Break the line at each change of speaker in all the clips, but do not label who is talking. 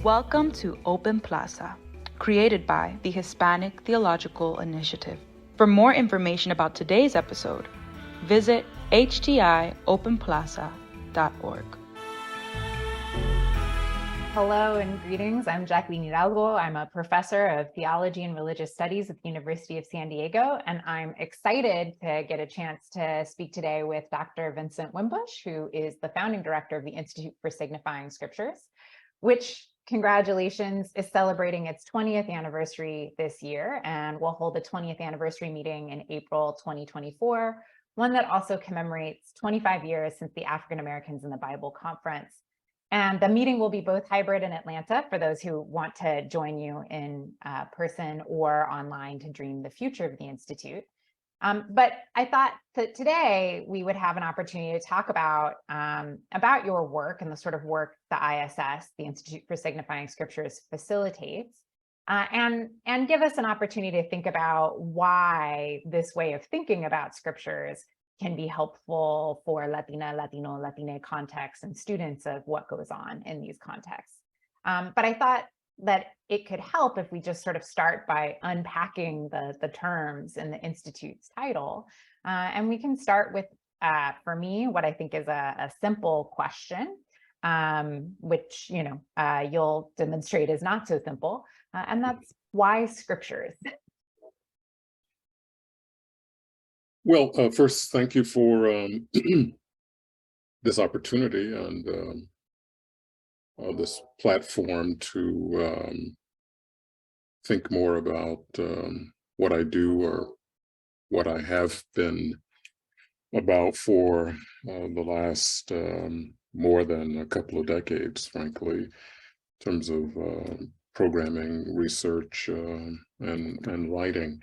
Welcome to Open Plaza, created by the Hispanic Theological Initiative. For more information about today's episode, visit htiopenplaza.org.
Hello and greetings. I'm Jacqueline Hidalgo. I'm a professor of theology and religious studies at the University of San Diego, and I'm excited to get a chance to speak today with Dr. Vincent Wimbush, who is the founding director of the Institute for Signifying Scriptures, which, congratulations, is celebrating its 20th anniversary this year, and will hold the 20th anniversary meeting in April 2024, one that also commemorates 25 years since the African Americans in the Bible Conference. And the meeting will be both hybrid in Atlanta for those who want to join you in person or online to dream the future of the Institute. But I thought that today we would have an opportunity to talk about your work and the sort of work the ISS, the Institute for Signifying Scriptures, facilitates, and give us an opportunity to think about why this way of thinking about scriptures can be helpful for Latina, Latino, Latine contexts and students of what goes on in these contexts. But I thought that it could help if we just sort of start by unpacking the terms in the Institute's title. And we can start with, for me, what I think is a simple question, which you'll demonstrate is not so simple, and that's why scriptures?
Well, first, thank you for this opportunity and this platform to think more about what I do or what I have been about for the last more than a couple of decades, frankly, in terms of programming, research, and writing.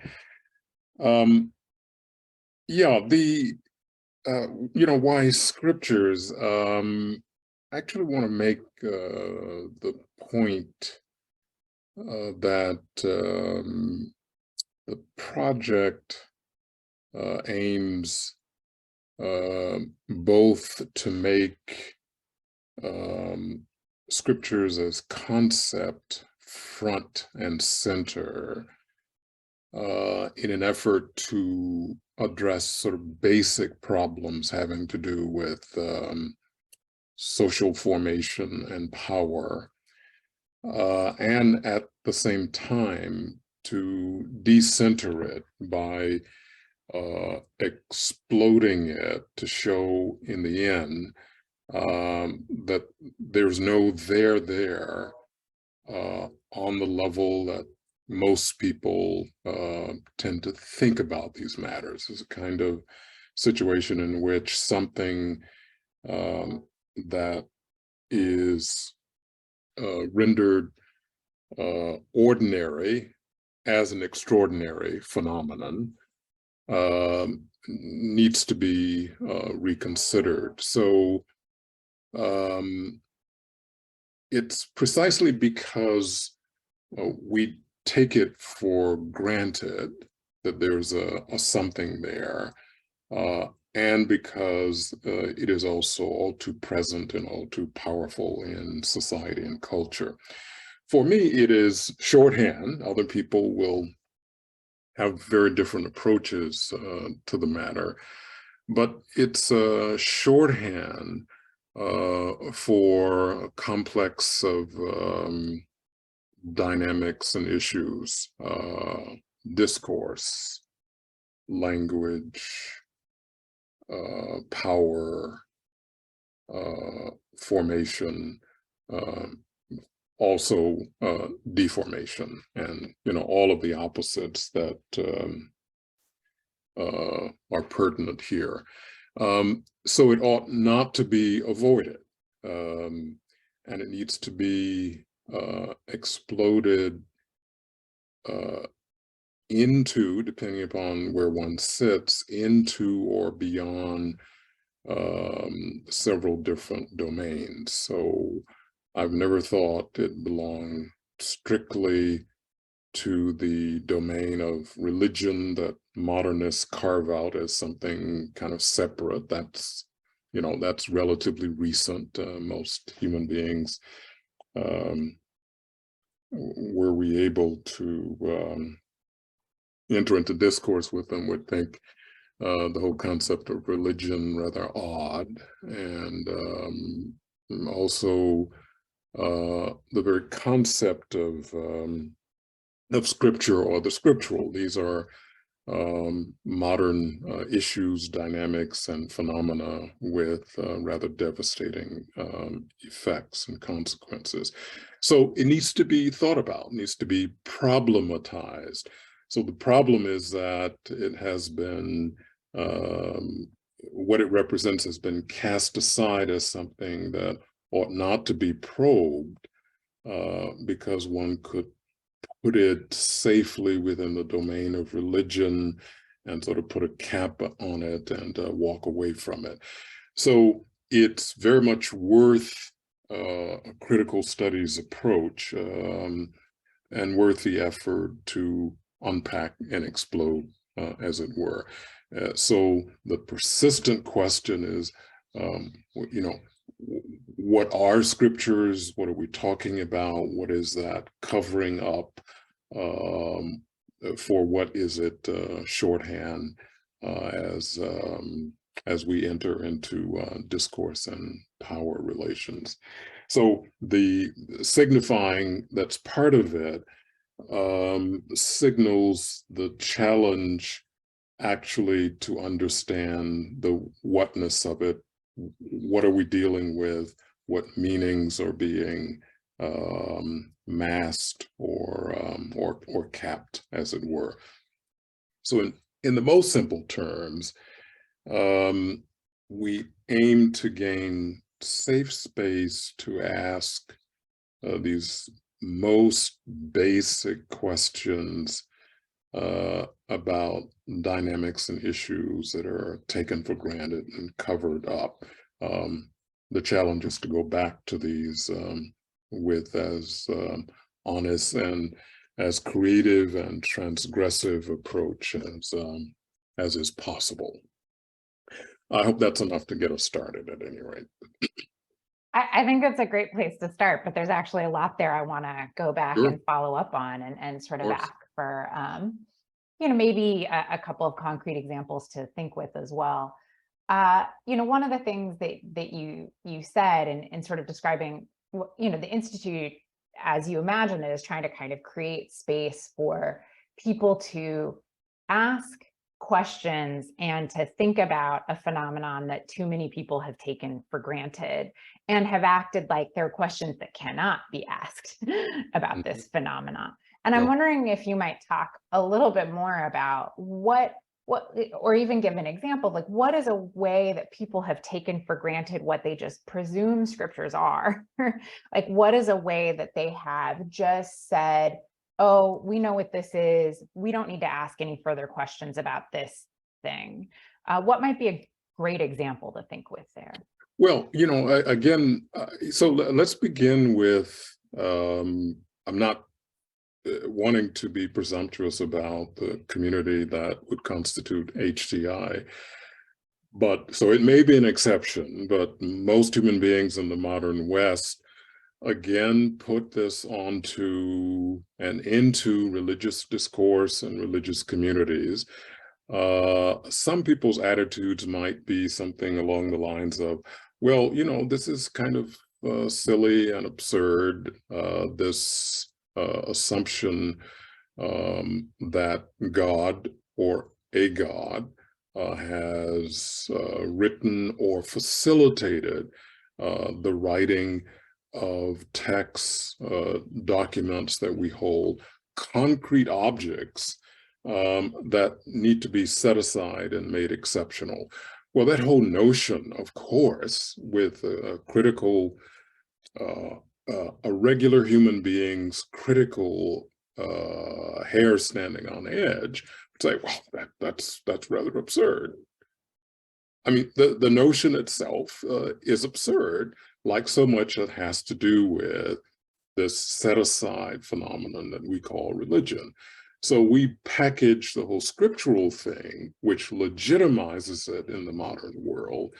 Yeah, why scriptures? I actually want to make the point that the project aims both to make scriptures as concept front and center in an effort to address sort of basic problems having to do with social formation and power, and at the same time to decenter it by exploding it to show in the end that there's no there on the level that most people tend to think about these matters. As a kind of situation in which something that is rendered ordinary as an extraordinary phenomenon needs to be reconsidered. So it's precisely because we take it for granted that there's a something there, and because it is also all too present and all too powerful in society and culture. For me, it is shorthand. Other people will have very different approaches to the matter, but it's a shorthand for a complex of dynamics and issues, discourse, language, power, formation, also deformation, and all of the opposites that are pertinent here. So it ought not to be avoided, and it needs to be exploded into, depending upon where one sits, into or beyond several different domains. So I've never thought it belonged strictly to the domain of religion that modernists carve out as something kind of separate. That's relatively recent. Most human beings were we able to enter into discourse with them, would think the whole concept of religion rather odd, and also the very concept of scripture or the scriptural. These are modern issues, dynamics, and phenomena with rather devastating effects and consequences. So it needs to be thought about, needs to be problematized. So the problem is that it has been, what it represents has been cast aside as something that ought not to be probed, because one could put it safely within the domain of religion and sort of put a cap on it and walk away from it. So it's very much worth a critical studies approach, and worth the effort to unpack and explode, as it were. So the persistent question is, what are scriptures? What are we talking about? What is that covering up for? What is it shorthand as we enter into discourse and power relations? So the signifying that's part of it signals the challenge actually to understand the whatness of it. What are we dealing with? What meanings are being masked or capped, as it were? So in the most simple terms, we aim to gain safe space to ask these most basic questions about dynamics and issues that are taken for granted and covered up. The challenge is to go back to these with as honest and as creative and transgressive approach as is possible. I hope that's enough to get us started at any rate.
I think it's a great place to start, but there's actually a lot there I want to go back
Sure.
and follow up on and sort of
Of course.
ask for, maybe a couple of concrete examples to think with as well. One of the things that you said in sort of describing, the Institute, as you imagine it, is trying to kind of create space for people to ask questions and to think about a phenomenon that too many people have taken for granted and have acted like they're questions that cannot be asked about this phenomenon. And I'm wondering if you might talk a little bit more about what, or even give an example, like what is a way that people have taken for granted what they just presume scriptures are? Like what is a way that they have just said, oh, we know what this is. We don't need to ask any further questions about this thing. What might be a great example to think with there?
Well, again, so let's begin with, I'm not wanting to be presumptuous about the community that would constitute HTI, but so it may be an exception, but most human beings in the modern West again put this onto and into religious discourse and religious communities. Some people's attitudes might be something along the lines of, well, this is kind of silly and absurd, this assumption that God or a God has written or facilitated the writing of texts, documents that we hold, concrete objects that need to be set aside and made exceptional. Well, that whole notion, of course, with a regular human being's critical hair standing on edge, say, well, that's rather absurd. I mean, the notion itself is absurd, like so much that has to do with this set-aside phenomenon that we call religion. So we package the whole scriptural thing, which legitimizes it in the modern world,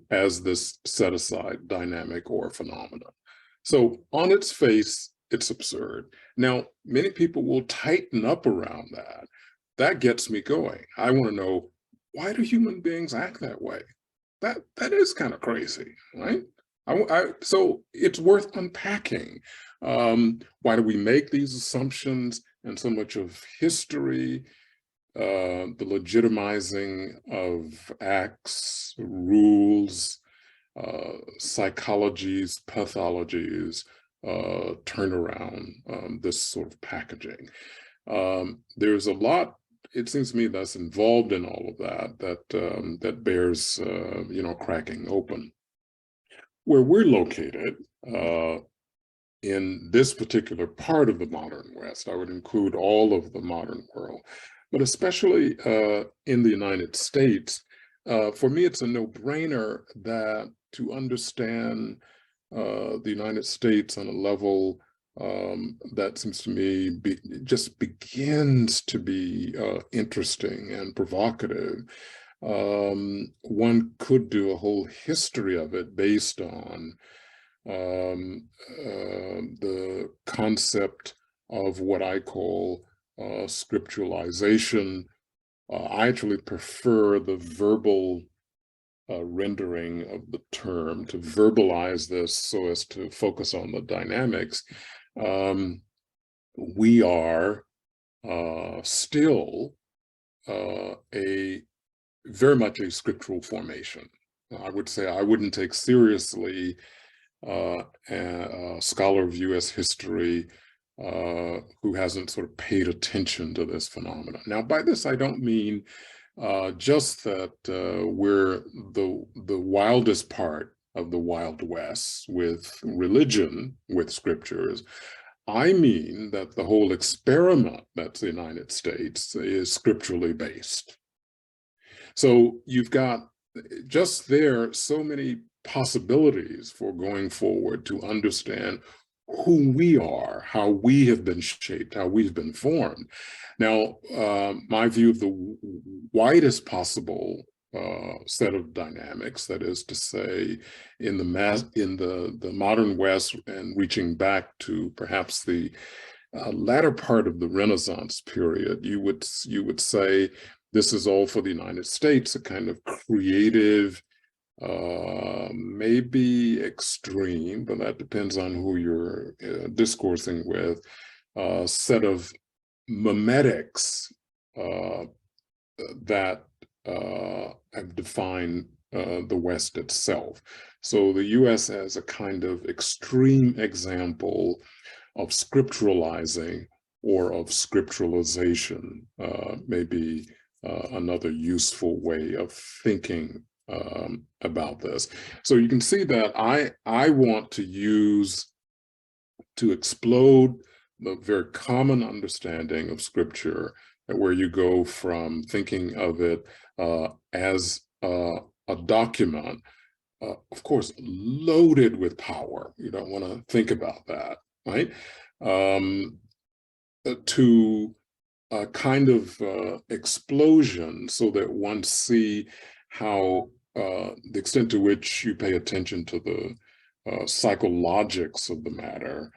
as this set-aside dynamic or phenomenon. So on its face, it's absurd. Now, many people will tighten up around that. That gets me going. I want to know, why do human beings act that way? That is kind of crazy, right? So it's worth unpacking. Why do we make these assumptions? And so much of history, the legitimizing of acts, rules, psychologies, pathologies, turn around this sort of packaging. There's a lot, it seems to me, that's involved in all of that bears cracking open. Where we're located in this particular part of the modern West, I would include all of the modern world, but especially in the United States, for me, it's a no-brainer that to understand the United States on a level that seems to me just begins to be interesting and provocative. One could do a whole history of it based on the concept of what I call scripturalization. I actually prefer the verbal rendering of the term, to verbalize this so as to focus on the dynamics. We are still very much a scriptural formation. I would say I wouldn't take seriously a scholar of US history who hasn't sort of paid attention to this phenomenon. Now, by this, I don't mean just that we're the wildest part of the Wild West with religion, with scriptures. I mean that the whole experiment that's the United States is scripturally based. So you've got just there so many possibilities for going forward to understand who we are, how we have been shaped, how we've been formed. Now, my view of the widest possible set of dynamics, that is to say, in the modern West and reaching back to perhaps the latter part of the Renaissance period, you would say this is all for the United States, a kind of creative, maybe extreme, but that depends on who you're discoursing with, set of memetics that have defined the West itself. So the US has a kind of extreme example of scripturalizing or of scripturalization, maybe another useful way of thinking about this. So you can see that I want to explode the very common understanding of scripture, where you go from thinking of it as a document, of course, loaded with power. You don't want to think about that, right? To a kind of explosion, so that one see how the extent to which you pay attention to the psychologics of the matter,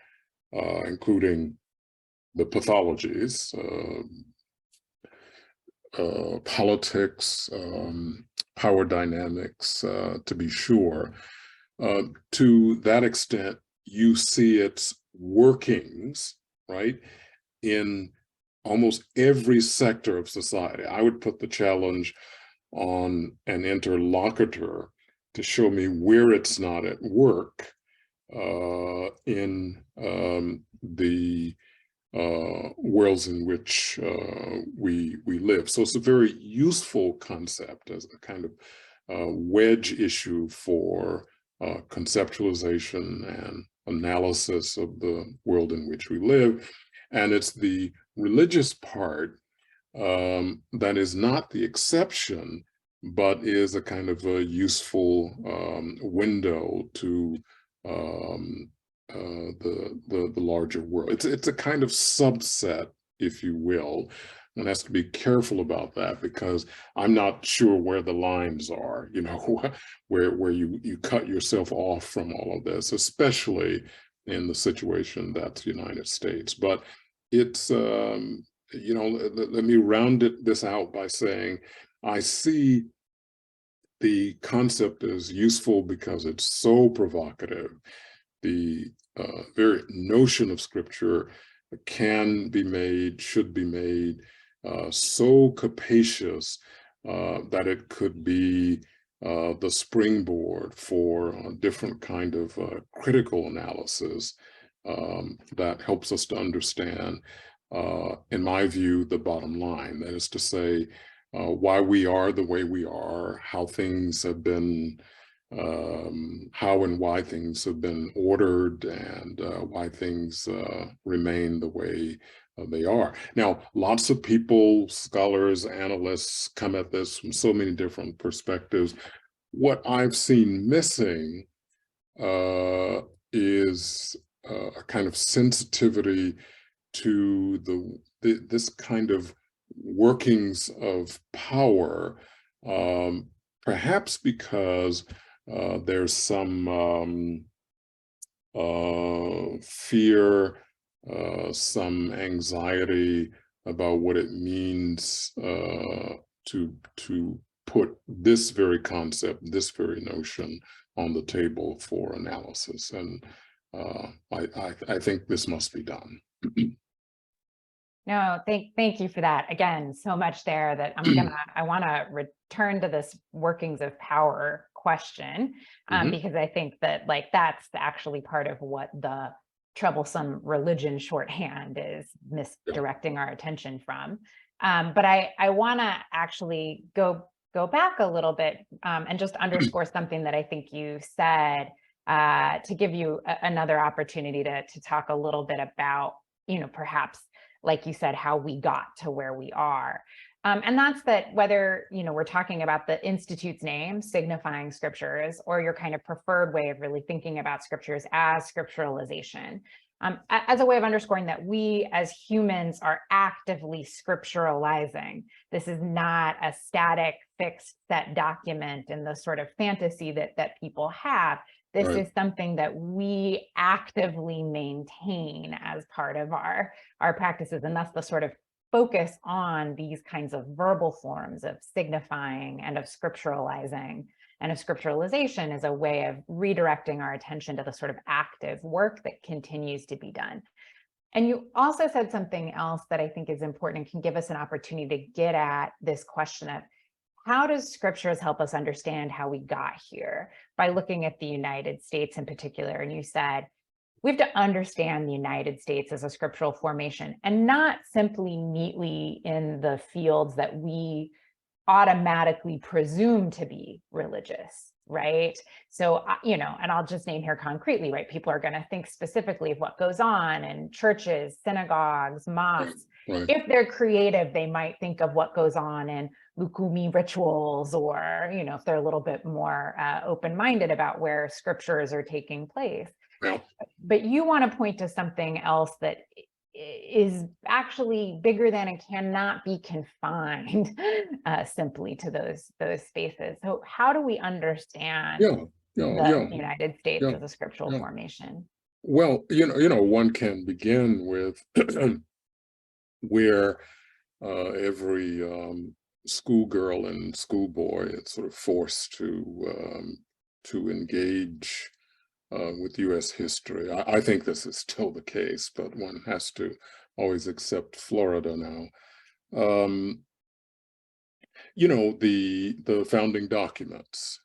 including the pathologies, politics, power dynamics, to be sure. To that extent, you see its workings, right, in almost every sector of society. I would put the challenge on an interlocutor to show me where it's not at work in the worlds in which we live. So it's a very useful concept as a kind of wedge issue for conceptualization and analysis of the world in which we live. And it's the religious part that is not the exception, but is a kind of a useful window to the larger world. It's a kind of subset, if you will. One has to be careful about that, because I'm not sure where the lines are, you know, where you cut yourself off from all of this, especially in the situation that's the United States. But it's, you know, let me round this out by saying, I see the concept as useful because it's so provocative. The very notion of scripture can be made, should be made so capacious that it could be the springboard for a different kind of critical analysis that helps us to understand, in my view, the bottom line. That is to say, why we are the way we are, how things have been, how and why things have been ordered, and why things remain the way they are. Now, lots of people, scholars, analysts come at this from so many different perspectives. What I've seen missing is a kind of sensitivity to this kind of workings of power, perhaps because there's some fear, some anxiety about what it means to put this very concept, this very notion on the table for analysis. And I think this must be done.
No, thank you for that. Again, so much there that I want to return to this workings of power question, because I think that that's actually part of what the troublesome religion shorthand is misdirecting our attention from. But I want to actually go back a little bit and just underscore something that I think you said to give you another opportunity to talk a little bit about, perhaps, like you said, how we got to where we are. And that's that whether, we're talking about the Institute's name signifying scriptures, or your kind of preferred way of really thinking about scriptures as scripturalization, as a way of underscoring that we as humans are actively scripturalizing. This is not a static, fixed, set document in the sort of fantasy that people have. This is something that we actively maintain as part of our practices. And that's the sort of focus on these kinds of verbal forms of signifying and of scripturalizing. And of scripturalization is a way of redirecting our attention to the sort of active work that continues to be done. And you also said something else that I think is important and can give us an opportunity to get at this question of, how does scriptures help us understand how we got here, by looking at the United States in particular? And you said, we have to understand the United States as a scriptural formation, and not simply neatly in the fields that we automatically presume to be religious, right? So, and I'll just name here concretely, right? People are going to think specifically of what goes on in churches, synagogues, mosques. If they're creative, they might think of what goes on in Lukumi rituals, or, if they're a little bit more open-minded about where scriptures are taking place. But you want to point to something else that is actually bigger than and cannot be confined simply to those spaces. So how do we understand the United States as a scriptural formation?
Well, one can begin with where every schoolgirl and schoolboy is sort of forced to engage with U.S. history. I think this is still the case, but one has to always accept Florida now. The founding documents.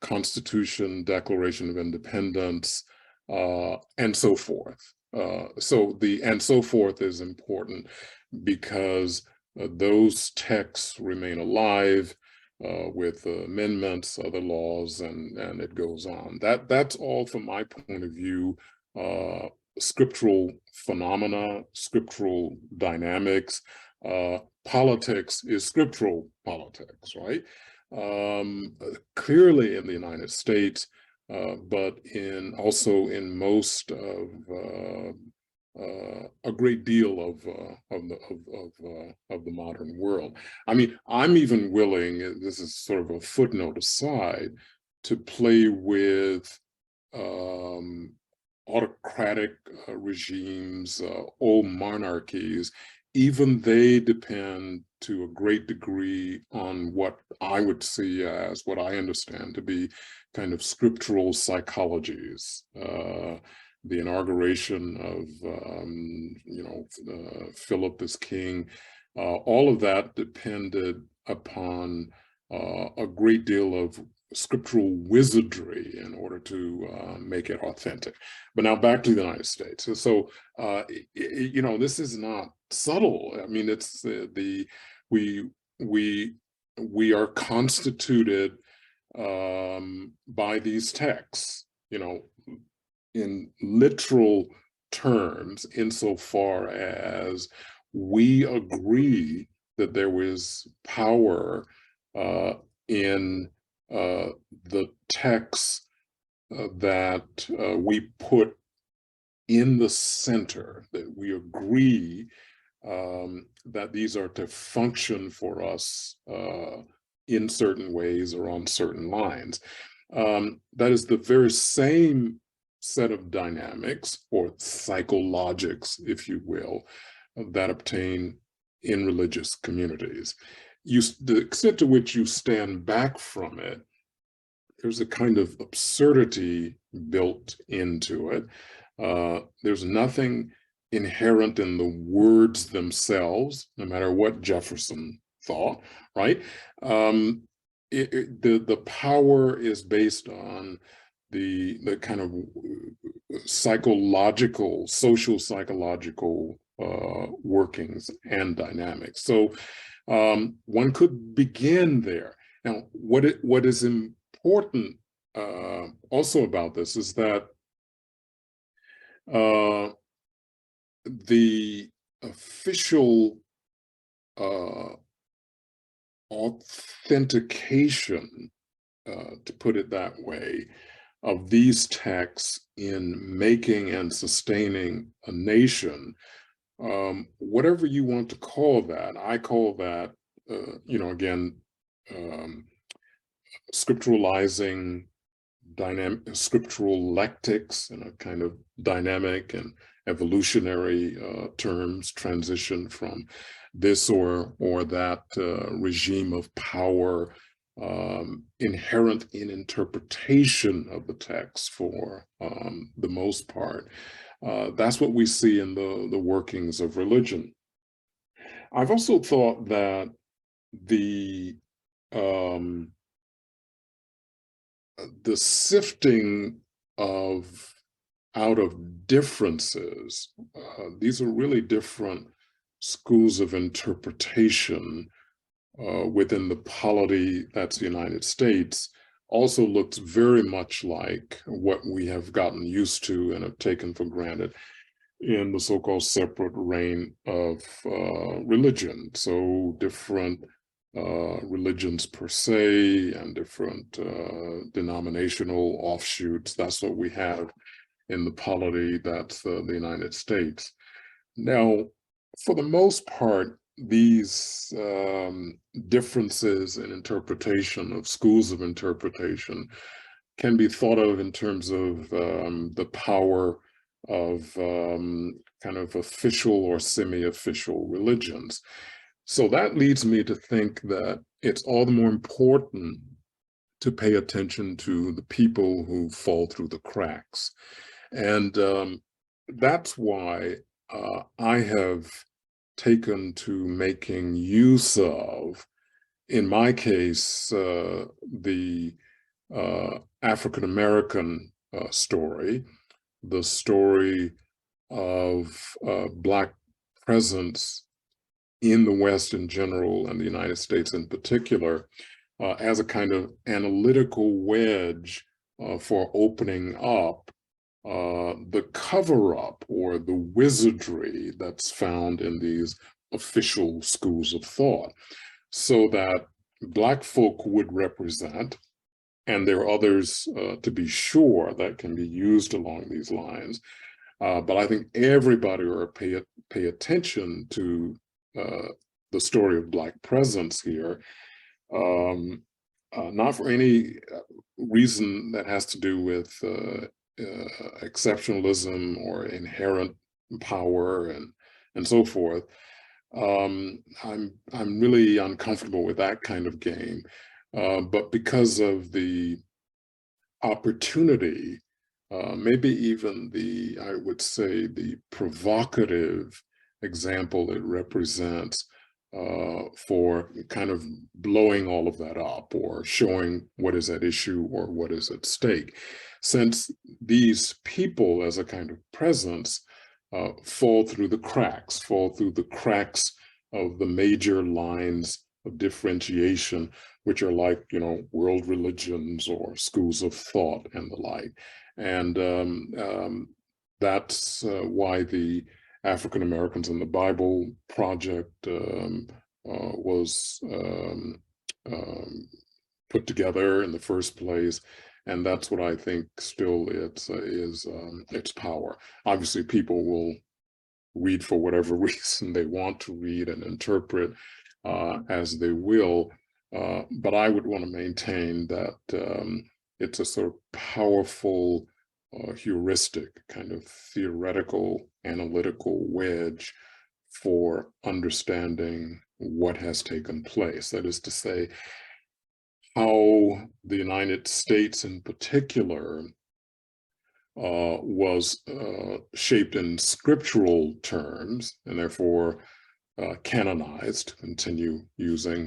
Constitution, Declaration of Independence, and so forth. So the and so forth is important because those texts remain alive with amendments, other laws, and it goes on. That's all, from my point of view, scriptural phenomena, scriptural dynamics. Politics is scriptural politics, right? Clearly in the United States, but also in most of a great deal of the modern world. I mean, I'm even willing, this is sort of a footnote aside, to play with autocratic regimes, old monarchies, even they depend to a great degree on what I would see as what I understand to be kind of scriptural psychologies. The inauguration of, Philip as king, all of that depended upon a great deal of scriptural wizardry in order to make it authentic. But now back to the United States. So, this is not subtle. I mean, it's we are constituted by these texts, in literal terms, insofar as we agree that there was power in the texts that we put in the center, that we agree that these are to function for us in certain ways or on certain lines. That is the very same set of dynamics or psychologics, if you will, that obtain in religious communities. The extent to which you stand back from it, there's a kind of absurdity built into it. There's nothing inherent in the words themselves, no matter what Jefferson thought, right? The power is based on the kind of social psychological workings and dynamics. So one could begin there. Now, what is important also about this is that the official authentication, to put it that way, of these texts in making and sustaining a nation, whatever you want to call that, I call that, again, scripturalizing, scriptural lectics in a kind of dynamic and evolutionary terms, transition from this or that regime of power inherent in interpretation of the text for the most part. That's what we see in the workings of religion. I've also thought that the sifting out of differences, these are really different schools of interpretation within the polity that's the United States, also looks very much like what we have gotten used to and have taken for granted in the so-called separate reign of religion. So different religions per se and different denominational offshoots. That's what we have in the polity that's the United States. Now, for the most part, these differences in interpretation of schools of interpretation can be thought of in terms of the power of kind of official or semi-official religions. So that leads me to think that it's all the more important to pay attention to the people who fall through the cracks. And that's why I have taken to making use of, in my case, the African-American story, the story of Black presence in the West in general and the United States in particular, as a kind of analytical wedge for opening up the cover-up or the wizardry that's found in these official schools of thought, so that Black folk would represent, and there are others to be sure that can be used along these lines, but I think everybody ought to pay attention to the story of Black presence here, not for any reason that has to do with exceptionalism or inherent power and so forth. I'm really uncomfortable with that kind of game, but because of the opportunity, maybe even I would say, the provocative example it represents for kind of blowing all of that up or showing what is at issue or what is at stake. Since these people as a kind of presence fall through the cracks of the major lines of differentiation, which are like, world religions or schools of thought and the like. And that's why the African Americans in the Bible Project was put together in the first place. And that's what I think still is its power. Obviously, people will read for whatever reason they want to read and interpret as they will. But I would want to maintain that it's a sort of powerful heuristic, kind of theoretical, analytical wedge for understanding what has taken place. That is to say, how the United States in particular was shaped in scriptural terms, and therefore canonized, to continue using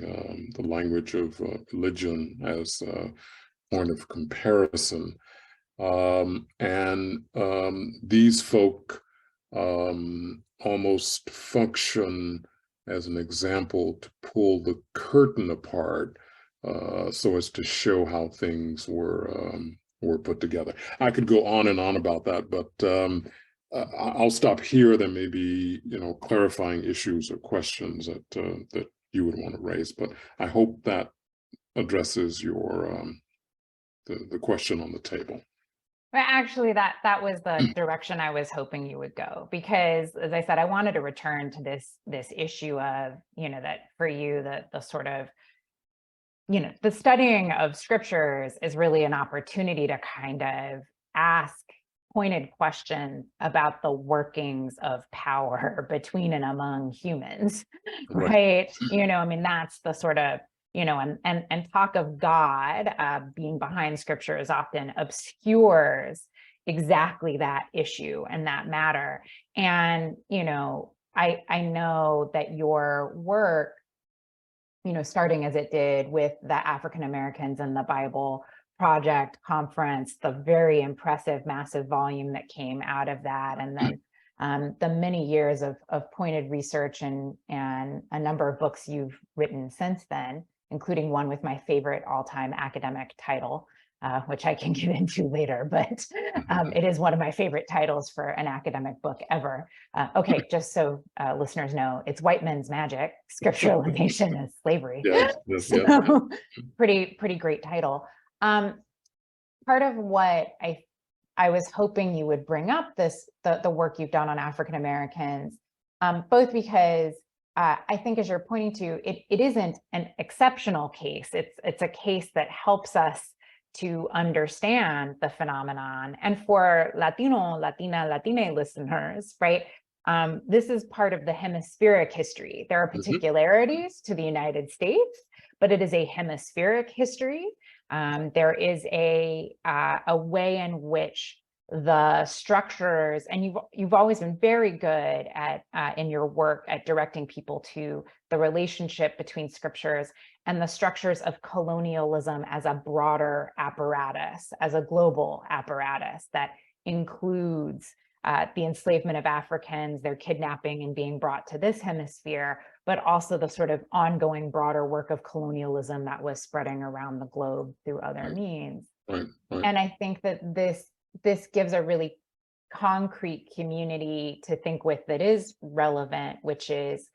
the language of religion as a point of comparison. These folk almost function as an example to pull the curtain apart so as to show how things were put together. I could go on and on about that, but I'll stop here. There may be, clarifying issues or questions that you would want to raise, but I hope that addresses your the question on the table.
But actually, that was the direction I was hoping you would go, because, as I said, I wanted to return to this issue of, that for you, the sort of, the studying of scriptures is really an opportunity to kind of ask pointed questions about the workings of power between and among humans, right? That's the sort of, and talk of God being behind scriptures often obscures exactly that issue and that matter. And, I know that your work, starting as it did with the African Americans in the Bible Project conference, the very impressive, massive volume that came out of that, and then the many years of pointed research and a number of books you've written since then, including one with my favorite all-time academic title, which I can get into later, but it is one of my favorite titles for an academic book ever. Okay, just so listeners know, it's White Men's Magic, Scripturalization as Slavery.
Yes,
so, pretty great title. Part of what I was hoping you would bring up the work you've done on African Americans, both because I think, as you're pointing to, it isn't an exceptional case. It's a case that helps us to understand the phenomenon. And for Latino, Latina listeners, right, this is part of the hemispheric history. There are particularities to the United States, but it is a hemispheric history. There is a way in which the structures, and you've always been very good at in your work at directing people to the relationship between scriptures and the structures of colonialism as a broader apparatus, as a global apparatus that includes the enslavement of Africans, their kidnapping and being brought to this hemisphere, but also the sort of ongoing broader work of colonialism that was spreading around the globe through other means.
Right.
And I think that this gives a really concrete community to think with that is relevant, which is,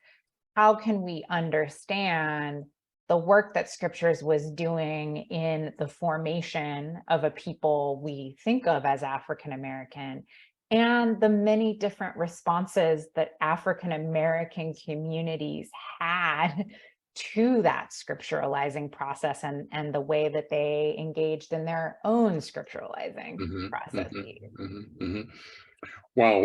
how can we understand the work that scriptures was doing in the formation of a people we think of as African American, and the many different responses that African American communities had to that scripturalizing process and the way that they engaged in their own scripturalizing processes.
Wow.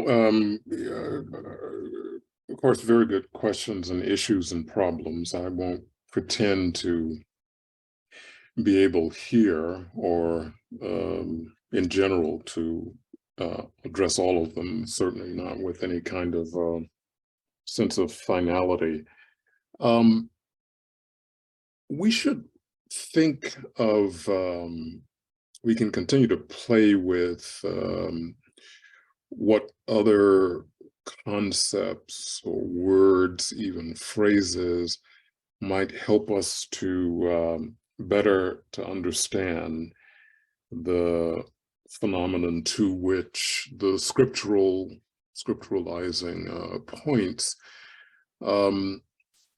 Of course, very good questions and issues and problems. I won't pretend to be able here or in general to address all of them, certainly not with any kind of sense of finality. We should think of, we can continue to play with what other concepts or words, even phrases, might help us to better to understand the phenomenon to which the scripturalizing points.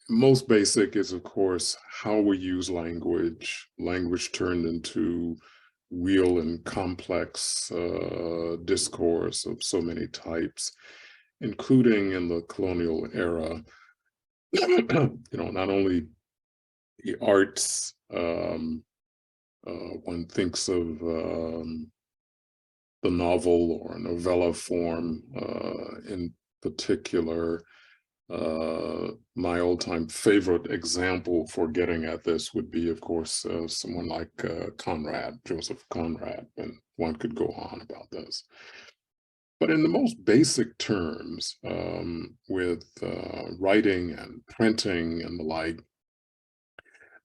Most basic is, of course, how we use language turned into real and complex discourse of so many types, including in the colonial era. Not only the arts, one thinks of the novel or novella form in particular. My all-time favorite example for getting at this would be, of course, someone like Joseph Conrad, and one could go on about this. But in the most basic terms, with writing and printing and the like,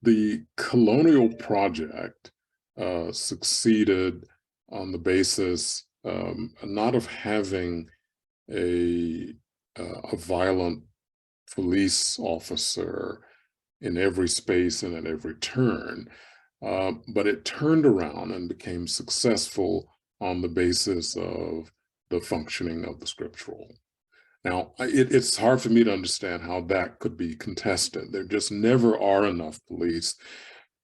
the colonial project succeeded on the basis not of having a violent police officer in every space and at every turn, but it turned around and became successful on the basis of the functioning of the scriptural. Now, it's hard for me to understand how that could be contested. There just never are enough police,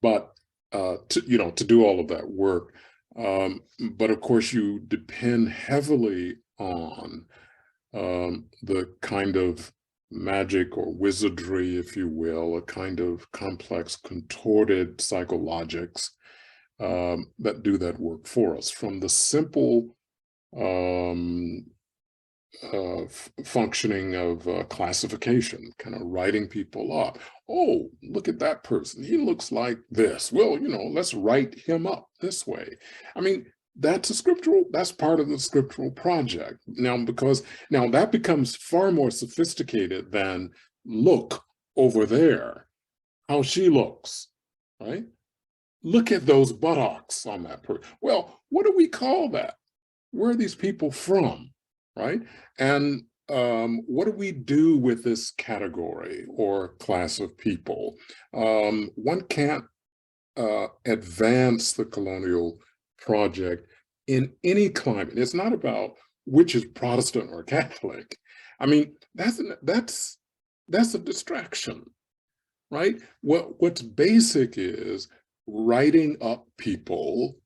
but to do all of that work. But of course, you depend heavily on the kind of magic or wizardry, if you will, a kind of complex, contorted psychologics that do that work for us. From the simple functioning of classification, kind of writing people up. Oh, look at that person. He looks like this. Well, let's write him up this way. I mean, that's part of the scriptural project. Now that becomes far more sophisticated than look over there, how she looks, right? Look at those buttocks on that person. Well, what do we call that? Where are these people from, right? And what do we do with this category or class of people? One can't advance the colonial project in any climate. It's not about which is Protestant or Catholic. I mean, that's a distraction, right? What's basic is writing up people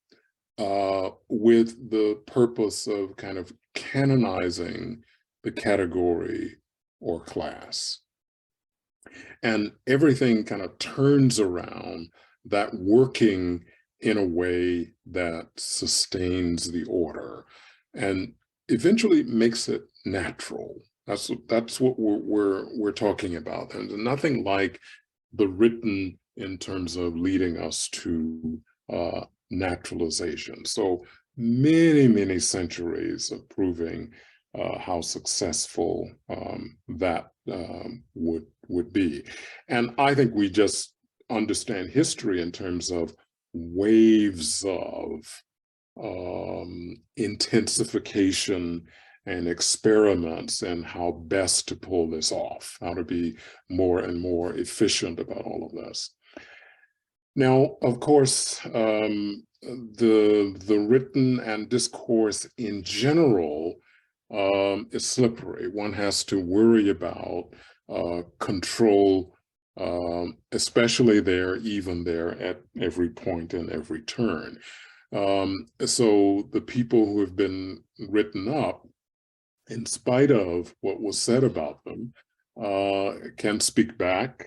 with the purpose of kind of canonizing the category or class. And everything kind of turns around that working in a way that sustains the order and eventually makes it natural. That's what we're talking about. There's nothing like the written in terms of leading us to naturalization. So many centuries of proving how successful that would be. And I think we just understand history in terms of waves of intensification and experiments and how best to pull this off, how to be more and more efficient about all of this. Now, of course, the written and discourse in general is slippery. One has to worry about control, especially even there at every point and every turn. So the people who have been written up, in spite of what was said about them, can speak back,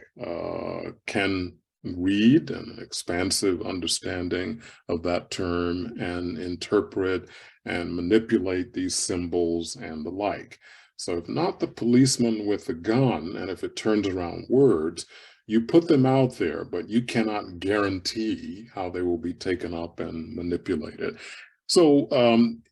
can read an expansive understanding of that term and interpret and manipulate these symbols and the like. So if not the policeman with the gun, and if it turns around words, you put them out there, but you cannot guarantee how they will be taken up and manipulated. So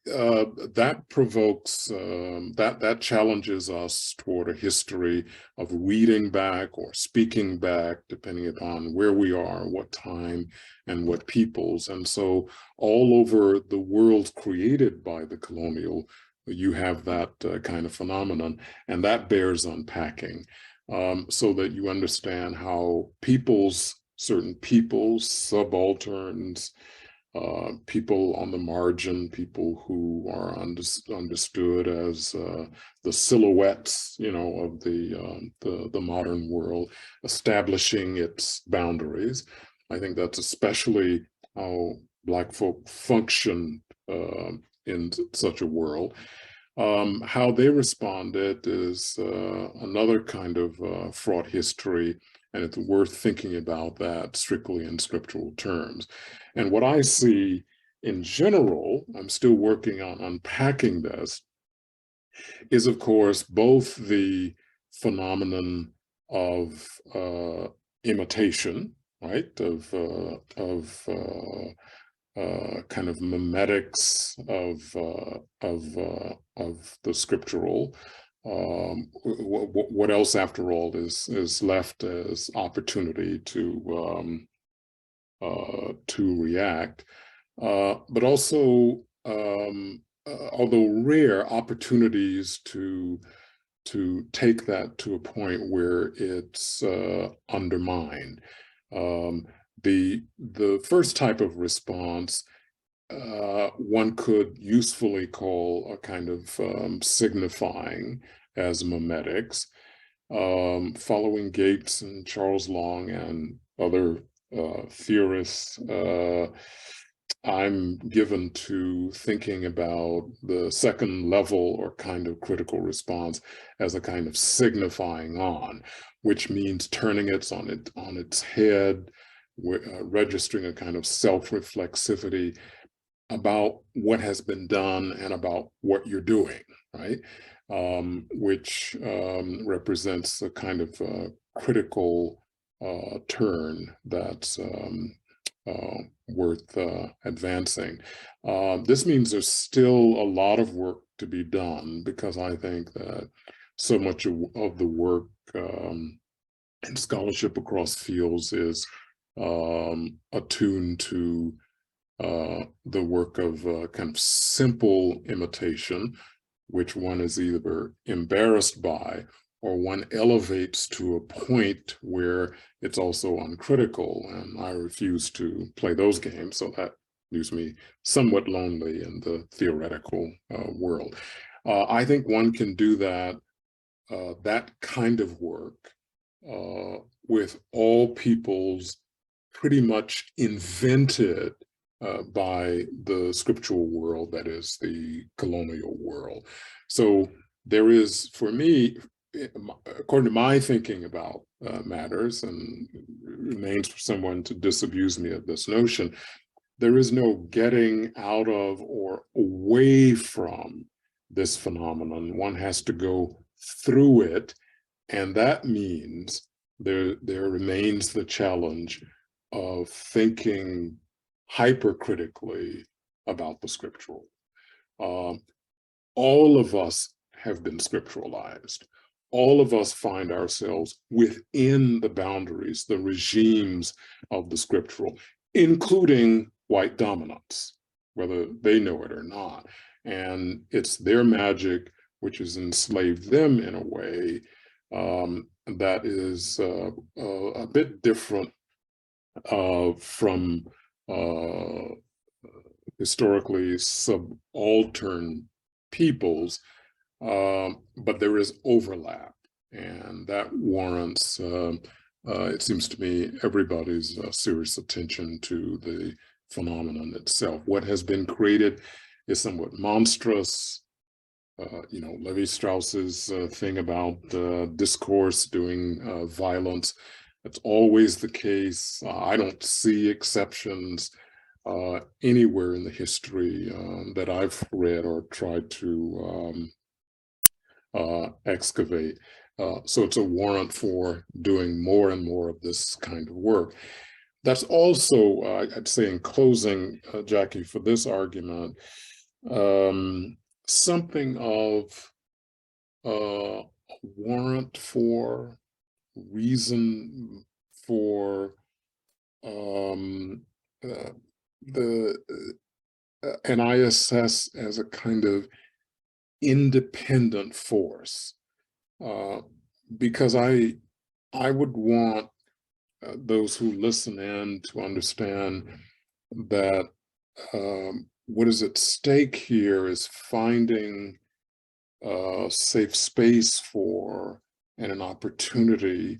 that provokes, that challenges us toward a history of reading back or speaking back, depending upon where we are, what time, and what peoples. And so all over the world created by the colonial, you have that kind of phenomenon, and that bears unpacking, so that you understand how certain peoples, subalterns, people on the margin, people who are understood as the silhouettes, of the modern world, establishing its boundaries. I think that's especially how Black folk function in such a world. How they responded is another kind of fraught history, and it's worth thinking about that strictly in scriptural terms. And what I see in general, I'm still working on unpacking this, is of course both the phenomenon of imitation, right, of kind of mimetics of the scriptural. What else, after all, is left as opportunity to react, but also, although rare, opportunities to take that to a point where it's undermined. The first type of response, one could usefully call a kind of signifying as mimetics, following Gates and Charles Long and other theorists. I'm given to thinking about the second level or kind of critical response as a kind of signifying on, which means turning it on its head, registering a kind of self-reflexivity about what has been done and about what you're doing, right? Which represents a kind of critical turn that's worth advancing. This means there's still a lot of work to be done, because I think that so much of the work and scholarship across fields is attuned to the work of kind of simple imitation, which one is either embarrassed by or one elevates to a point where it's also uncritical. And I refuse to play those games, so that leaves me somewhat lonely in the theoretical world. I think one can do that kind of work with all peoples pretty much invented by the scriptural world, that is the colonial world. So there is, for me, according to my thinking about matters, and it remains for someone to disabuse me of this notion, there is no getting out of or away from this phenomenon. One has to go through it, and that means there remains the challenge of thinking hypercritically about the scriptural. All of us have been scripturalized. All of us find ourselves within the boundaries, the regimes of the scriptural, including white dominance, whether they know it or not. And it's their magic which has enslaved them in a way that is a bit different from historically subaltern peoples, but there is overlap, and that warrants, it seems to me, everybody's serious attention to the phenomenon itself. What has been created is somewhat monstrous, Levi-Strauss's thing about discourse doing violence. That's always the case. I don't see exceptions anywhere in the history that I've read or tried to excavate. So it's a warrant for doing more and more of this kind of work. That's also, I'd say in closing, Jackie, for this argument, something of a warrant for reason for the an ISS as a kind of independent force, because I would want those who listen in to understand that what is at stake here is finding a safe space for and an opportunity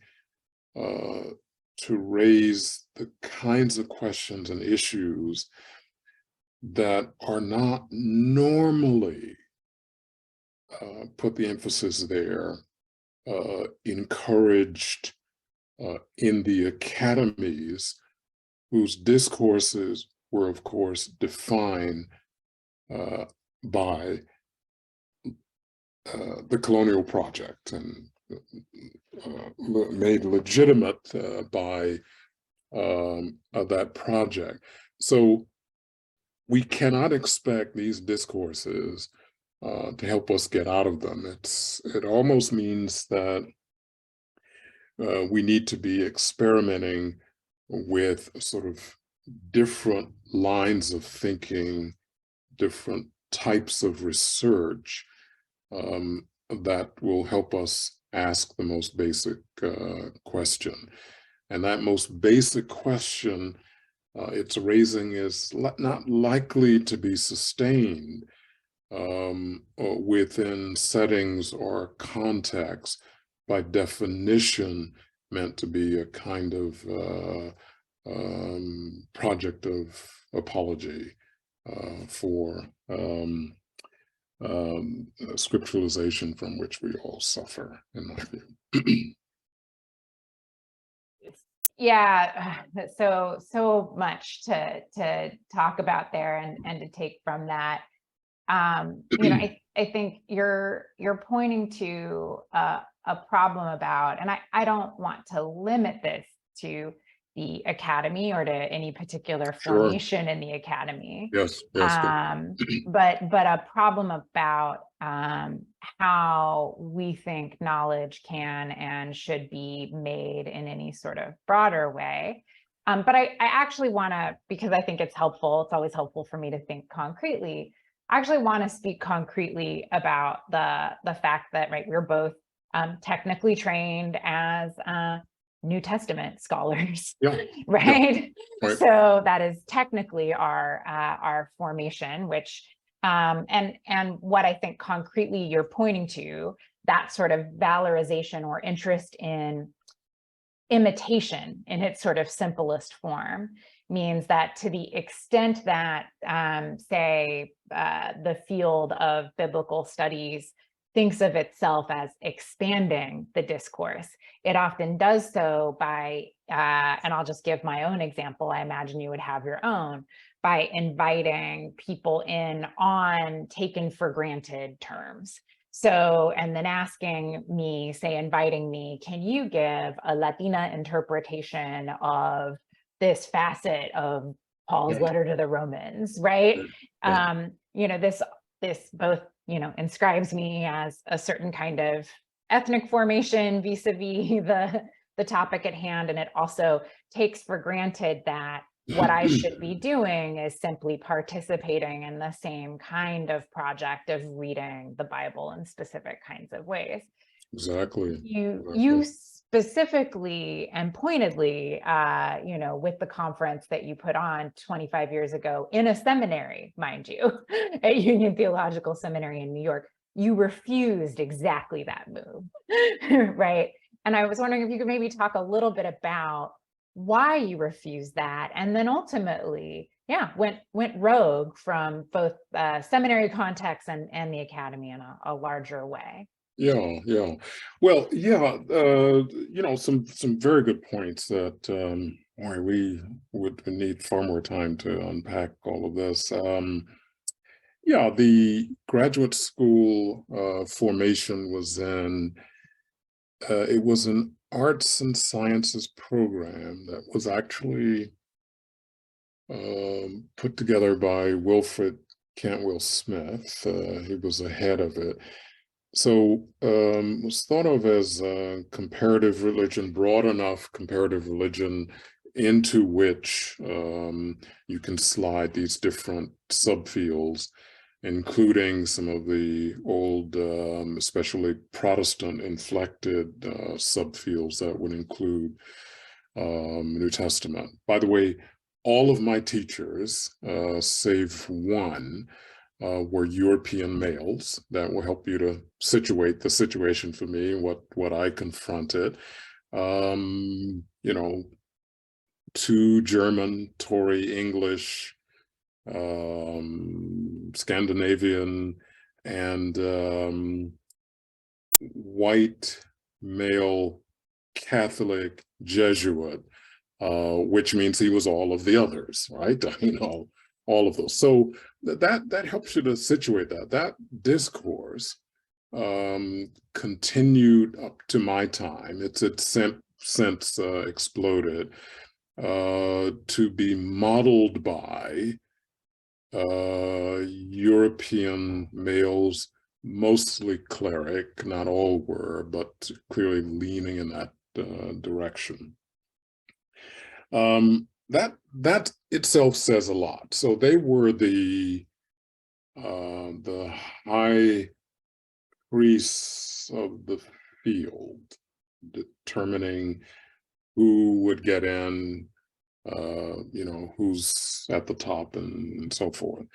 to raise the kinds of questions and issues that are not normally put the emphasis there, encouraged in the academies, whose discourses were, of course, defined by the colonial project and made legitimate by that project. So we cannot expect these discourses to help us get out of them. It almost means that we need to be experimenting with sort of different lines of thinking, different types of research that will help us ask the most basic question. And that most basic question it's raising is not likely to be sustained within settings or contexts by definition meant to be a kind of project of apology for scripturalization from which we all suffer, in my view.
Yeah, so much to talk about there and to take from that. I think you're pointing to a problem about, and I don't want to limit this to the academy or to any particular formation in the academy.
Yes.
But a problem about how we think knowledge can and should be made in any sort of broader way. But I actually want to, because I think it's helpful, it's always helpful for me to think concretely. I actually want to speak concretely about the fact that, right, we're both technically trained as New Testament scholars, right? So that is technically our formation, which and what I think concretely you're pointing to, that sort of valorization or interest in imitation in its sort of simplest form, means that to the extent that, say, the field of biblical studies thinks of itself as expanding the discourse, it often does so by, and I'll just give my own example, I imagine you would have your own, by inviting people in on taken for granted terms. So, and then asking me, say, inviting me, can you give a Latina interpretation of this facet of Paul's letter to the Romans, right? This both, inscribes me as a certain kind of ethnic formation vis-a-vis the topic at hand. And it also takes for granted that what I should be doing is simply participating in the same kind of project of reading the Bible in specific kinds of ways.
Exactly.
You specifically and pointedly, with the conference that you put on 25 years ago in a seminary, mind you, at Union Theological Seminary in New York, you refused exactly that move, right? And I was wondering if you could maybe talk a little bit about why you refused that, and then ultimately, yeah, went rogue from both seminary context and the academy in a larger way.
Yeah, yeah. Well, yeah, some very good points that boy, we would need far more time to unpack all of this. Yeah, the graduate school formation was it was an arts and sciences program that was actually put together by Wilfred Cantwell Smith. He was the head of it. So it was thought of as comparative religion, broad enough comparative religion into which you can slide these different subfields, including some of the old, especially Protestant inflected subfields that would include New Testament. By the way, all of my teachers, save one, were European males. That will help you to situate the situation for me, what I confronted. You know, two German, Tory English, Scandinavian, and white male Catholic Jesuit, which means he was all of the others, right? All of those. So that helps you to situate that. That discourse continued up to my time. It's since exploded to be modeled by European males, mostly cleric, not all were, but clearly leaning in that direction. That itself says a lot. So they were the high priests of the field, determining who would get in, who's at the top and so forth.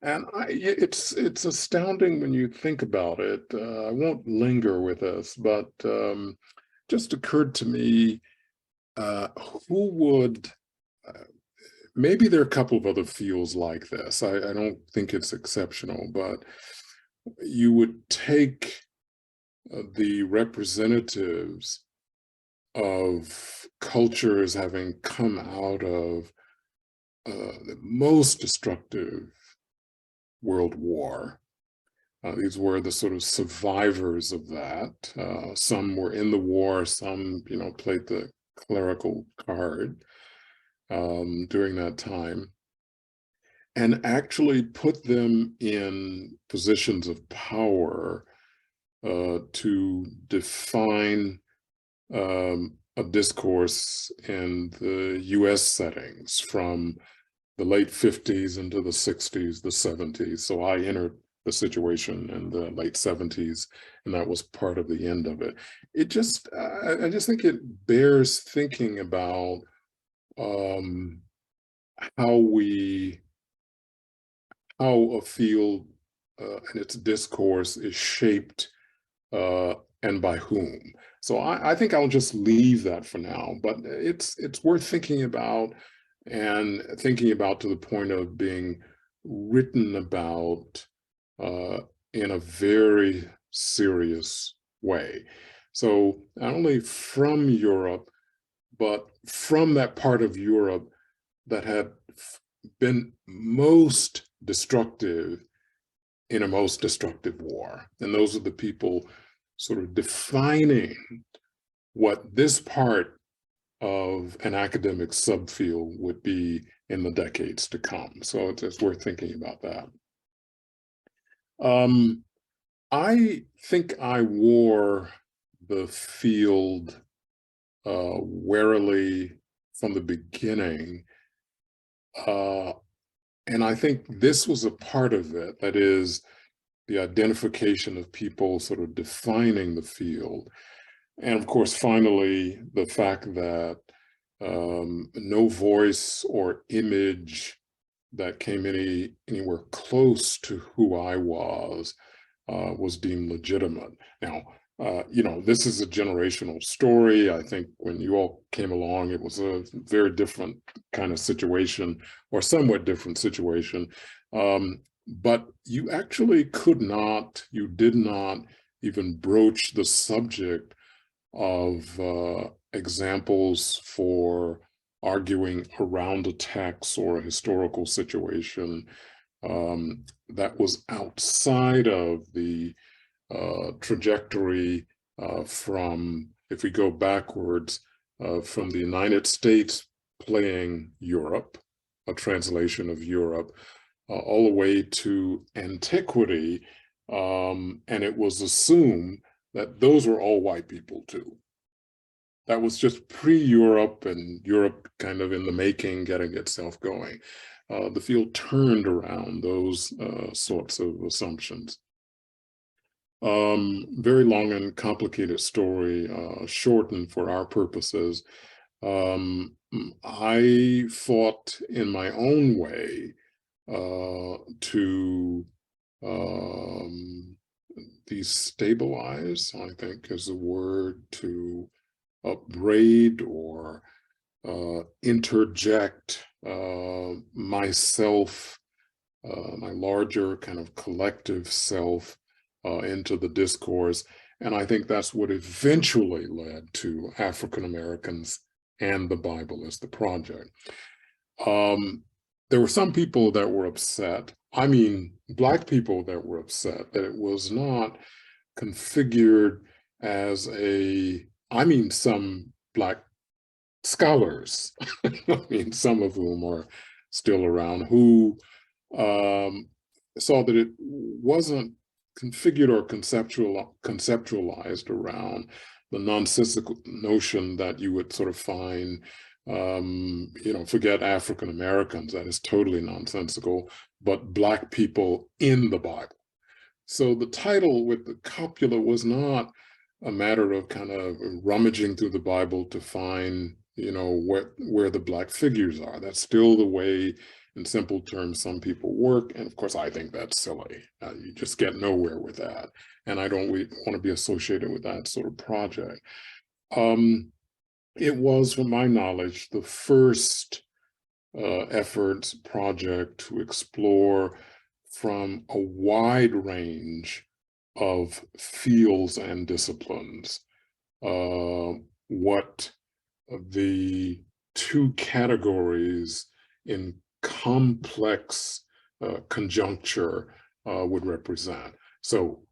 And it's astounding when you think about it. I won't linger with this, but just occurred to me, who would, maybe there are a couple of other fields like this. I don't think it's exceptional, but you would take the representatives of cultures having come out of the most destructive World War. These were the sort of survivors of that. Some were in the war, some, played the clerical card during that time, and actually put them in positions of power to define a discourse in the US settings from the late 50s into the 60s, the 70s. So I entered the situation in the late 70s, and that was part of the end of it. I just think it bears thinking about how a field and its discourse is shaped and by whom. So I think I'll just leave that for now, but it's worth thinking about, and thinking about to the point of being written about in a very serious way. So not only from Europe, but from that part of Europe that had been most destructive in a most destructive war. And those are the people sort of defining what this part of an academic subfield would be in the decades to come. So it's worth thinking about that. I think I wore the field warily from the beginning. And I think this was a part of it, that is the identification of people sort of defining the field. And of course, finally, the fact that no voice or image that came anywhere close to who I was deemed legitimate. Now, this is a generational story. I think when you all came along, it was a very different kind of situation, or somewhat different situation. But you actually you did not even broach the subject of examples for arguing around a text or a historical situation that was outside of the trajectory from, if we go backwards, from the United States playing Europe, a translation of Europe, all the way to antiquity. And it was assumed that those were all white people too. That was just pre-Europe, and Europe kind of in the making, getting itself going. The field turned around those sorts of assumptions. Very long and complicated story, shortened for our purposes. I fought in my own way to destabilize, I think is the word, to upbraid or interject myself, my larger kind of collective self into the discourse. And I think that's what eventually led to African Americans and the Bible as the project. There were some people that were upset. I mean, Black people that were upset that it was not configured as some Black scholars, some of whom are still around, who saw that it wasn't configured or conceptualized around the nonsensical notion that you would sort of find, forget African Americans, that is totally nonsensical, but Black people in the Bible. So the title with the copula was not a matter of kind of rummaging through the Bible to find, where the Black figures are. That's still the way, in simple terms, some people work. And of course, I think that's silly. You just get nowhere with that. And I don't want to be associated with that sort of project. It was, from my knowledge, the first project to explore from a wide range of fields and disciplines what the two categories in complex conjuncture would represent. So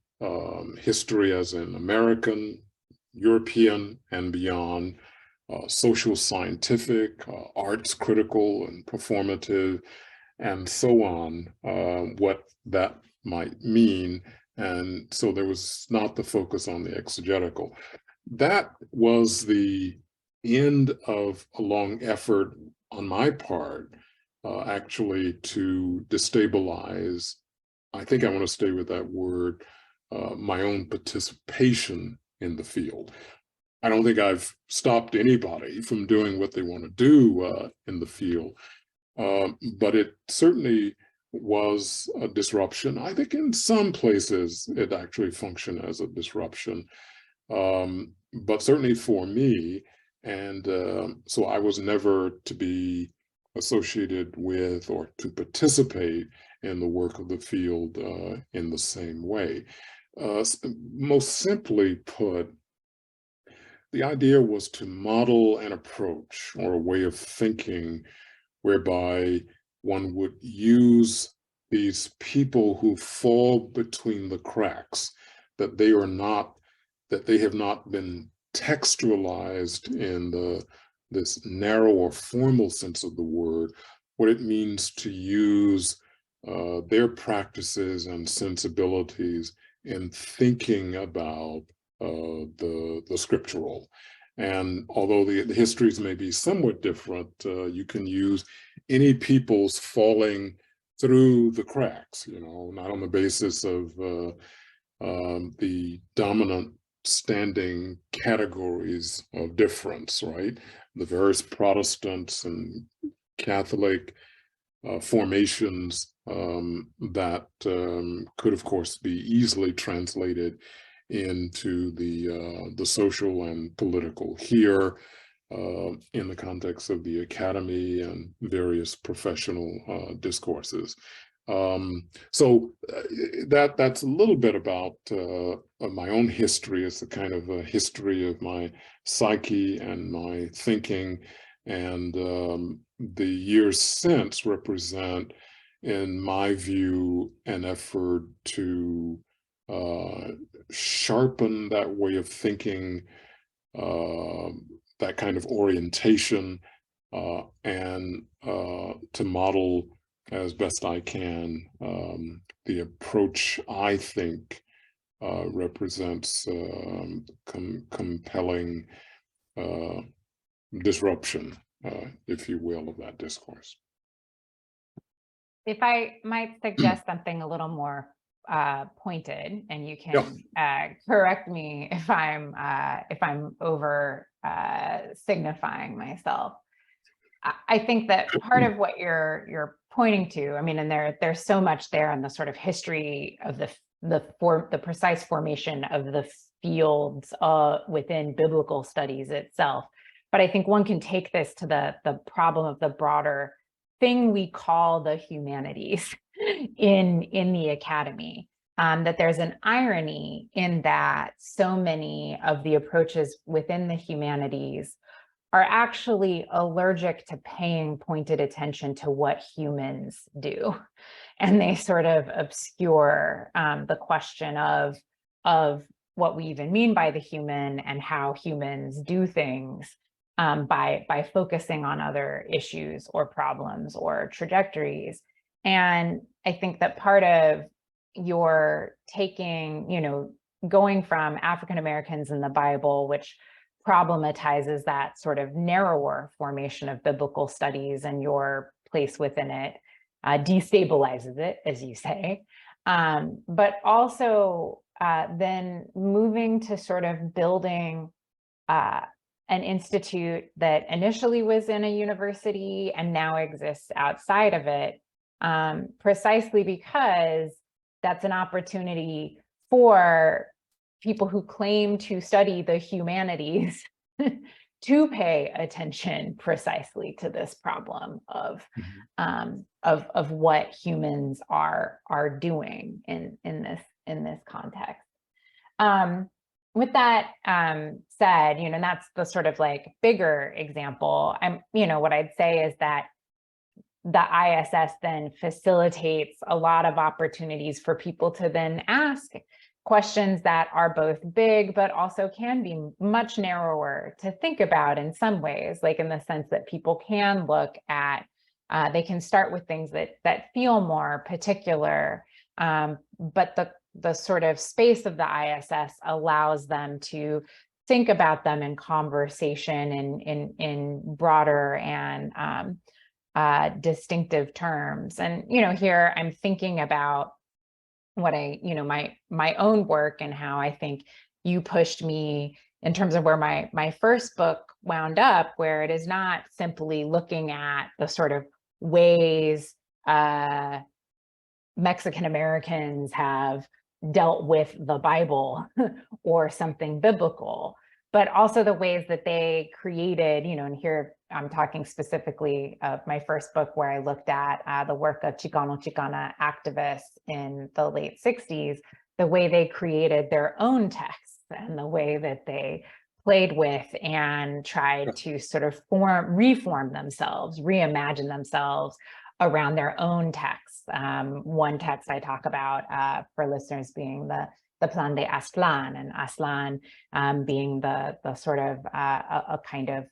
history as in American, European, and beyond, social scientific, arts critical and performative, and so on, what that might mean. And so there was not the focus on the exegetical. That was the end of a long effort on my part, actually, to destabilize, I think I want to stay with that word, my own participation in the field. I don't think I've stopped anybody from doing what they want to do in the field, but it certainly was a disruption. I think in some places it actually functioned as a disruption, but certainly for me. And so I was never to be associated with or to participate in the work of the field in the same way. Most simply put, the idea was to model an approach or a way of thinking whereby one would use these people who fall between the cracks, that they have not been textualized in this narrow or formal sense of the word, what it means to use their practices and sensibilities in thinking about the scriptural. And although the histories may be somewhat different, you can use any people's falling through the cracks, not on the basis of the dominant standing categories of difference, right? The various Protestants and Catholic formations that could, of course, be easily translated into the social and political here in the context of the academy and various professional discourses. So that's a little bit about my own history. It's a kind of a history of my psyche and my thinking, and the years since represent, in my view, an effort to sharpen that way of thinking, that kind of orientation, and to model as best I can the approach I think represents compelling disruption, if you will, of that discourse.
If I might suggest something a little more pointed, and you can correct me if I'm over signifying myself. I think that part of what you're pointing to, I mean, and there's so much there in the sort of history of the precise formation of the fields within biblical studies itself. But I think one can take this to the problem of the broader thing we call the humanities in the academy. That there's an irony in that so many of the approaches within the humanities are actually allergic to paying pointed attention to what humans do. And they sort of obscure the question of what we even mean by the human and how humans do things by focusing on other issues or problems or trajectories. And I think that part of your taking, going from African Americans in the Bible, which problematizes that sort of narrower formation of biblical studies and your place within it, destabilizes it, as you say, but also then moving to sort of building an institute that initially was in a university and now exists outside of it, precisely because that's an opportunity for people who claim to study the humanities to pay attention precisely to this problem of what humans are doing in this context. With that said, that's the sort of like bigger example. What I'd say is that the ISS then facilitates a lot of opportunities for people to then ask questions that are both big, but also can be much narrower to think about in some ways, like in the sense that people can look at, they can start with things that feel more particular, but the sort of space of the ISS allows them to think about them in conversation in broader and distinctive terms. And, here I'm thinking about what my own work and how I think you pushed me in terms of where my first book wound up, where it is not simply looking at the sort of ways Mexican Americans have dealt with the Bible or something biblical, but also the ways that they created, and here I'm talking specifically of my first book where I looked at the work of Chicano-Chicana activists in the late 60s, the way they created their own texts and the way that they played with and tried to sort of reform themselves, reimagine themselves around their own texts. One text I talk about for listeners being the Plan de Aztlán, and Aztlán being the sort of a kind of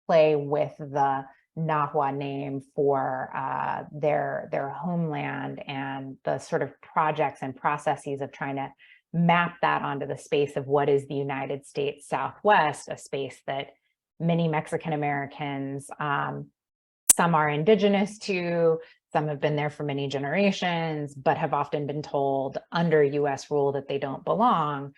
play with the Nahua name for their homeland, and the sort of projects and processes of trying to map that onto the space of what is the United States Southwest, a space that many Mexican Americans, some are indigenous to, some have been there for many generations, but have often been told under US rule that they don't belong.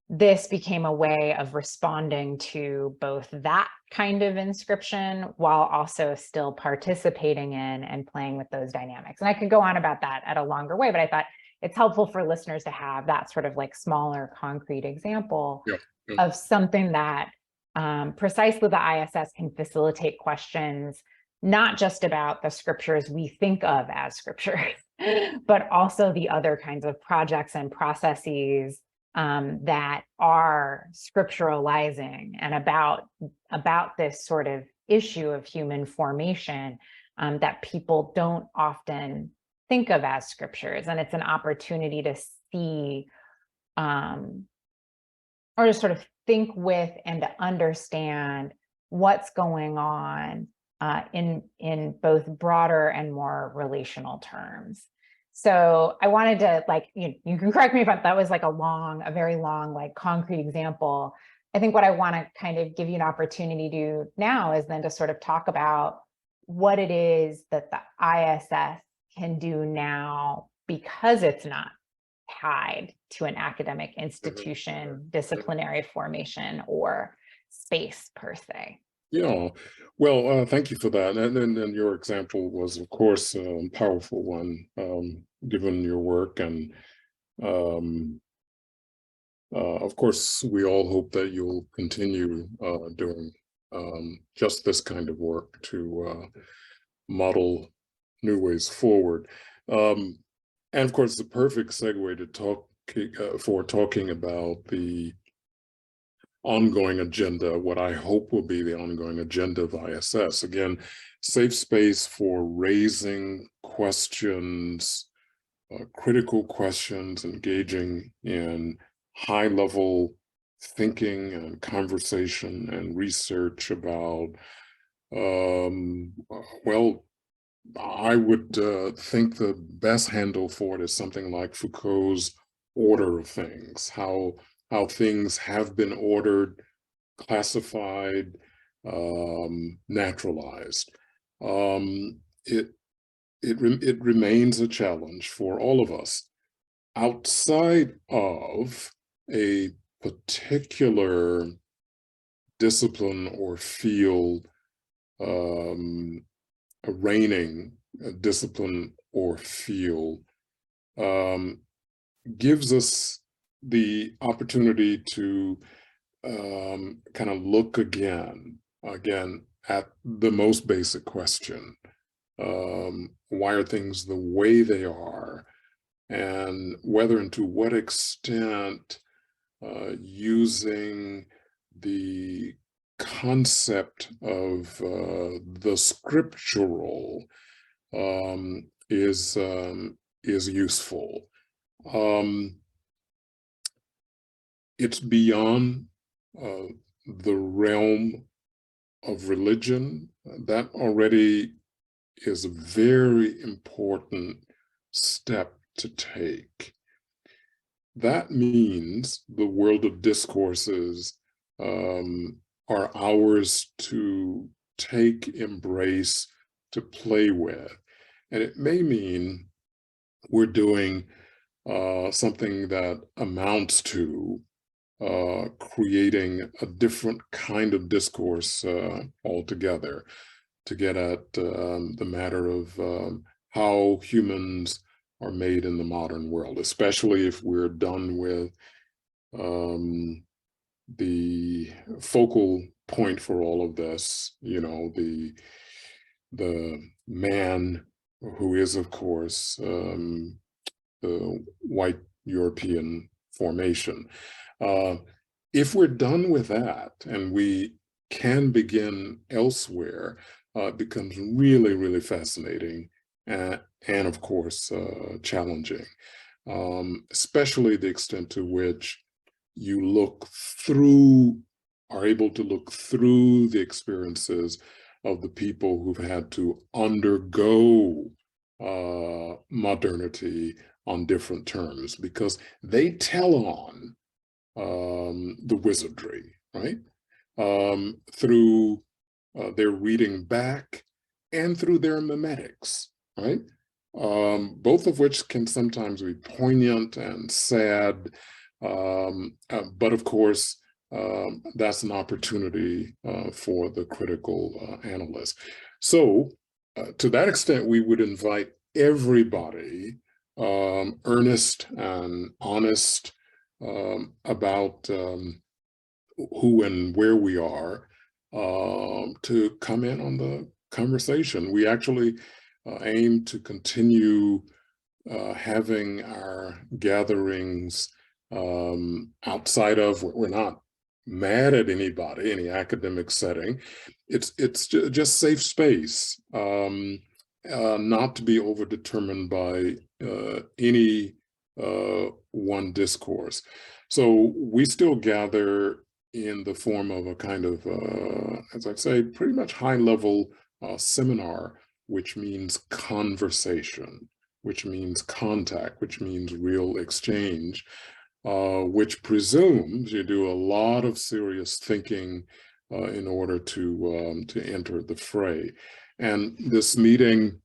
This became a way of responding to both that kind of inscription while also still participating in and playing with those dynamics. And I could go on about that at a longer way, but I thought it's helpful for listeners to have that sort of like smaller concrete example
Yeah.
of something that precisely the ISS can facilitate questions, not just about the scriptures we think of as scriptures, but also the other kinds of projects and processes that are scripturalizing and about this sort of issue of human formation that people don't often think of as scriptures. And it's an opportunity to see or to sort of think with and to understand what's going on in both broader and more relational terms. So I wanted to, like, you can correct me if that was like a very long, like concrete example. I think what I want to kind of give you an opportunity to do now is then to sort of talk about what it is that the ISS can do now, because it's not tied to an academic institution, disciplinary formation, or space per se.
Yeah, well, thank you for that. And your example was, of course, a powerful one, given your work. And of course, we all hope that you'll continue doing just this kind of work to model new ways forward. And of course, the perfect segue to talking about the ongoing agenda, what I hope will be the ongoing agenda of ISS. Again, safe space for raising questions, critical questions, engaging in high-level thinking and conversation and research about, well, I would think the best handle for it is something like Foucault's order of things, how things have been ordered, classified, naturalized. It remains a challenge for all of us. Outside of a particular discipline or field, a reigning discipline or field, gives us the opportunity to kind of look again at the most basic question. Why are things the way they are? And whether and to what extent using the concept of the scriptural is useful. It's beyond the realm of religion. That already is a very important step to take. That means the world of discourses are ours to take, embrace, to play with. And it may mean we're doing something that amounts to creating a different kind of discourse altogether, to get at the matter of how humans are made in the modern world, especially if we're done with the focal point for all of this, the man who is, of course, the white European formation. If we're done with that and we can begin elsewhere, it becomes really, really fascinating and of course, challenging, especially the extent to which you are able to look through the experiences of the people who've had to undergo modernity on different terms, because they tell on the wizardry, right? Through their reading back and through their memetics, right? Both of which can sometimes be poignant and sad, but of course, that's an opportunity for the critical analyst. So to that extent, we would invite everybody earnest and honest about who and where we are, to come in on the conversation. We actually aim to continue having our gatherings outside of, we're not mad at anybody, any academic setting. It's just safe space, not to be overdetermined by any one discourse. So we still gather in the form of a kind of, as I say, pretty much high-level seminar, which means conversation, which means contact, which means real exchange, which presumes you do a lot of serious thinking in order to enter the fray. And this meeting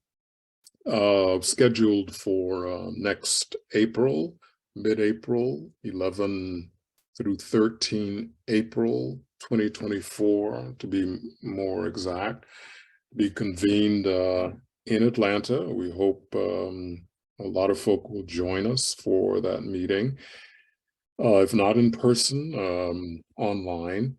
scheduled for next April, mid-April, 11 through 13 April 2024, to be more exact, be convened in Atlanta. We hope a lot of folk will join us for that meeting, if not in person, online,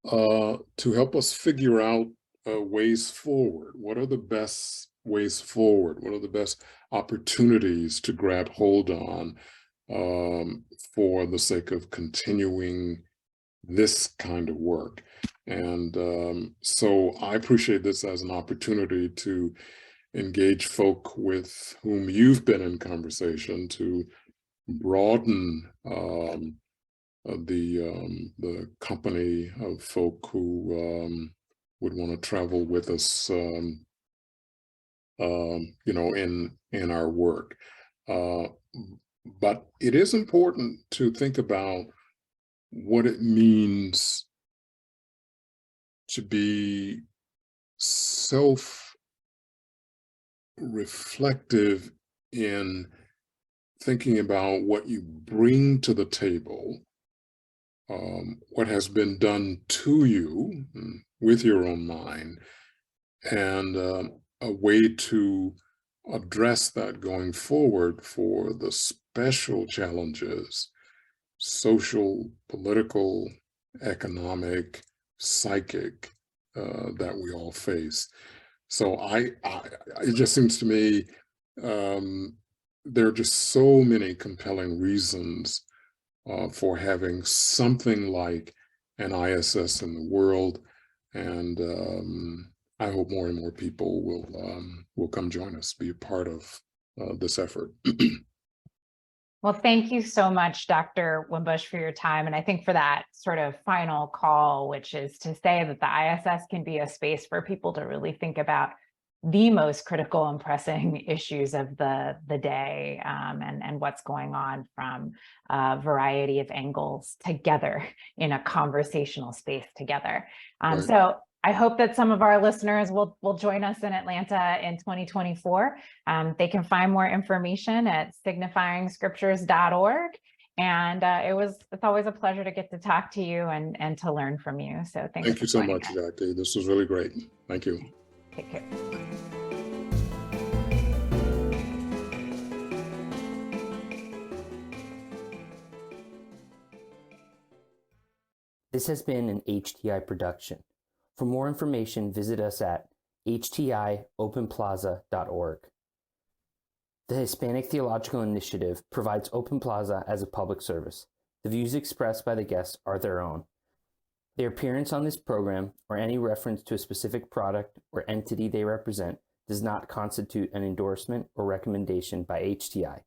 to help us figure out ways forward. What are the best ways forward? What are the best opportunities to grab hold on for the sake of continuing this kind of work? And so I appreciate this as an opportunity to engage folk with whom you've been in conversation, to broaden the company of folk who would want to travel with us, you know, in our work. But it is important to think about what it means to be self-reflective in thinking about what you bring to the table, what has been done to you with your own mind, and a way to address that going forward for the special challenges, social, political, economic, psychic, that we all face. So it just seems to me there are just so many compelling reasons for having something like an ISS in the world, and I hope more and more people will come join us, be a part of this effort.
Well, thank you so much, Dr. Wimbush, for your time. And I think for that sort of final call, which is to say that the ISS can be a space for people to really think about the most critical and pressing issues of the day, and what's going on from a variety of angles together in a conversational space together.
Right.
So I hope that some of our listeners will join us in Atlanta in 2024. They can find more information at signifyingscriptures.org. And it's always a pleasure to get to talk to you and to learn from you. So
thank you so much, Jackie. This was really great. Thank you.
Take care.
This has been an HTI production. For more information, visit us at htiopenplaza.org. The Hispanic Theological Initiative provides Open Plaza as a public service. The views expressed by the guests are their own. Their appearance on this program, or any reference to a specific product or entity they represent, does not constitute an endorsement or recommendation by HTI.